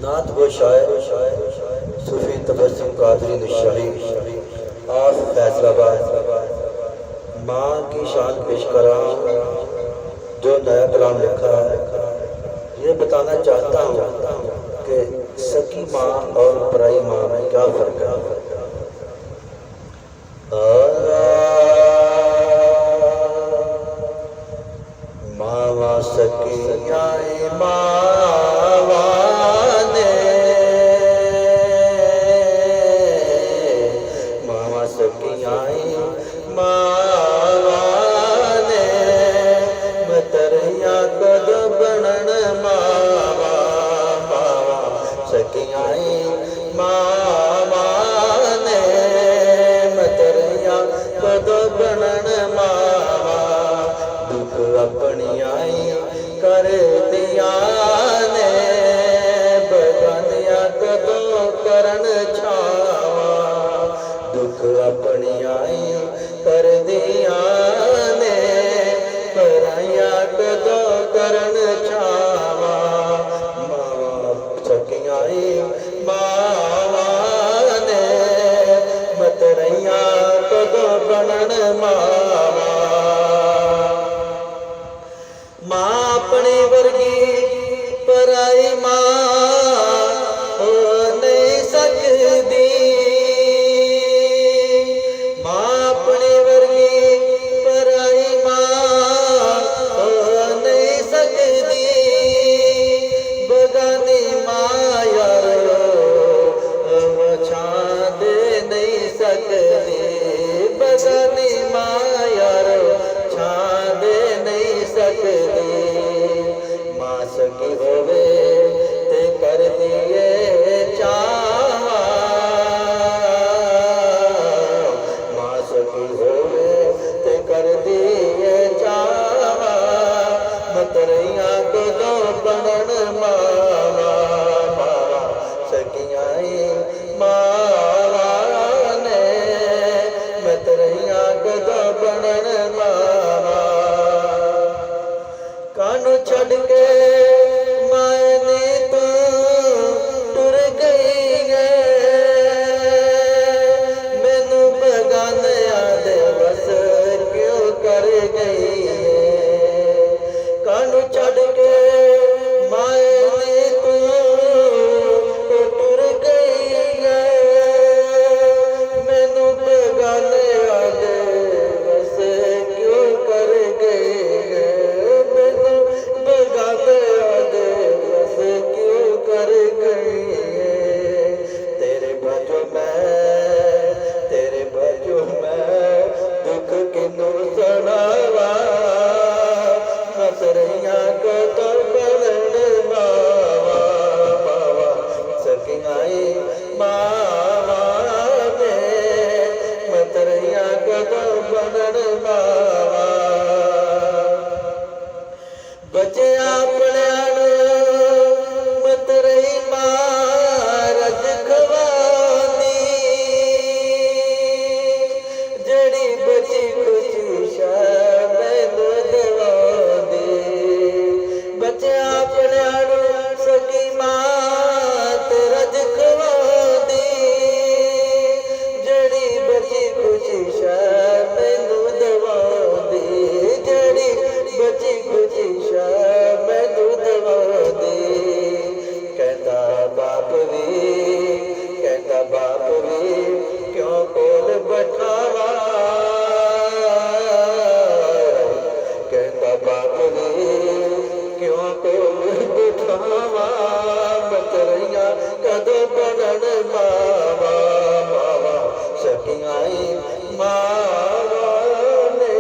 नात वो शायर सूफी तबस्सुम कादरी निशाही आप फैसलाबाद माँ की शान पेश करा जो नया कलाम लिखा है। ये बताना चाहता हूँ कि सकी माँ और पराई माँ में क्या फ़र्क है। मावा सकिया मावा ने मावा सकिया मावा ने मतरिया कद बनन मावा मावा सकिया मावा ने मतरिया कद बनन मावा दुख अपनी आई कर दिया ने बगानिया कदों करन छावा दुख अपनी आई कर दिया ने पराया कदों करन छावा मावा सकिया मावा ने मतरैया कदों बनन मावा मां अपने वर्गी पराई मां हो नहीं सकती। मां अपने वर्गी पराई मां हो नहीं सकती। बगानी मां यारो छां दे नहीं सकती। बगानी मां यारो छां दे नहीं सकती। मां सकी होवे ते कर दिए चावा मां सकी होवे ते कर दिए चावा मतरैया कदों बनन मावा मावा सकिया मावा ने मतरैया कदों बनन मावा कानू छड़ के मायने तू टुर गई है। मैनू बगानिया दे बस क्यों कर गई है। कानू छड़ के मायने तू टुर गई है। मैनू बगानिया दे बस क्यों कर गई है। क्यों कर गई तेरे बाजू मैं दुख किनू सुनावा मतरैया कदों बनन मावा मावा सकिया मावा ने मतरैया कदों बनन मावा बचे अपने मतरई मारज खवानी जड़ी बची खुशी शाह मैनू दवानी। बचे अपने सकी मात रज खवानी जड़ी बची खुशी शाह मैनू दवानी। जड़ी बची खुशी शाह मैनू दवानी। कहता बाप भी क्यों कोल बैठावा। कहता बाप भी क्यों कोल बैठावा। मतरैया कदों बनन मावा मावा सकिया मावा ने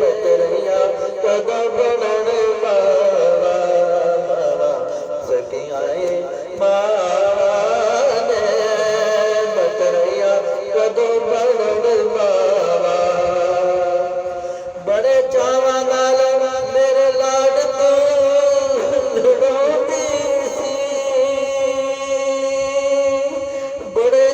मतरैया कदों बनन मावा मावा सकिया मावा ने मतरैया कदों बनन मावा। बड़े चावा नाल मेरे लाड तू लड़ाउंदी सी। बड़े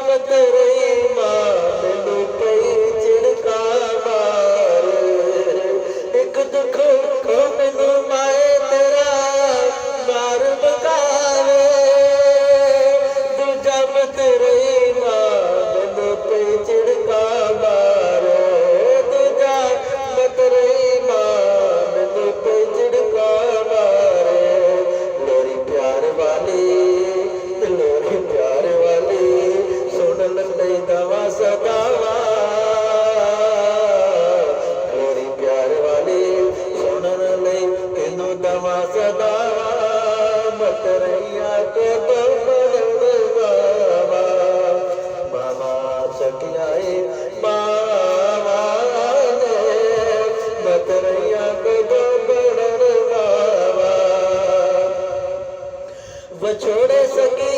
मत रही मां मैनू कई चिड़का मार एक दुख को मैनू माए तेरा मार बकावे दूजा मत रही मां मैनू कई चिड़का मार दूजा मत रही मां मैनू कई चिड़का मार लोरी प्यार वाली सुन लई दवा सदावा लोरी प्यार वाली सुन लई किनू दवा सदावा मत रैया को तो बाबा मामा सखियाए मामा ने मत रैया को तो बाबा बछोड़े सकी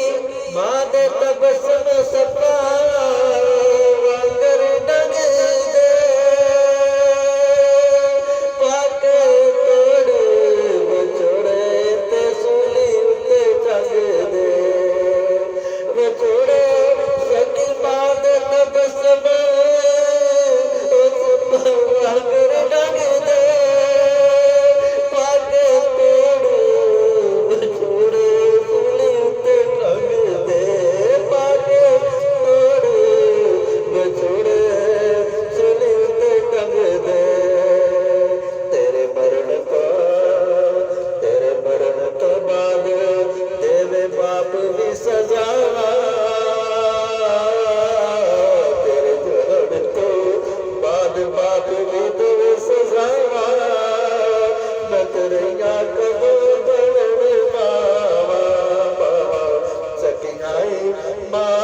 मां दे तबसम सपा वांगर डग दे पाके तोड़ बछोड़े ते सूली उते टंग दे बछोड़े सकी मां दे तबसम वांगर डग दे पाके तोड़ बछोड़े सूली उते टंग दे पाके तोड़ बछोड़े सूली उते टंग दे तेरे मरण तो बाद देवे बाप भी सजा तेरे जन्म तो बाद बाप भी देवे सजा मत रैया कबो बड़न मावा सखियाई मां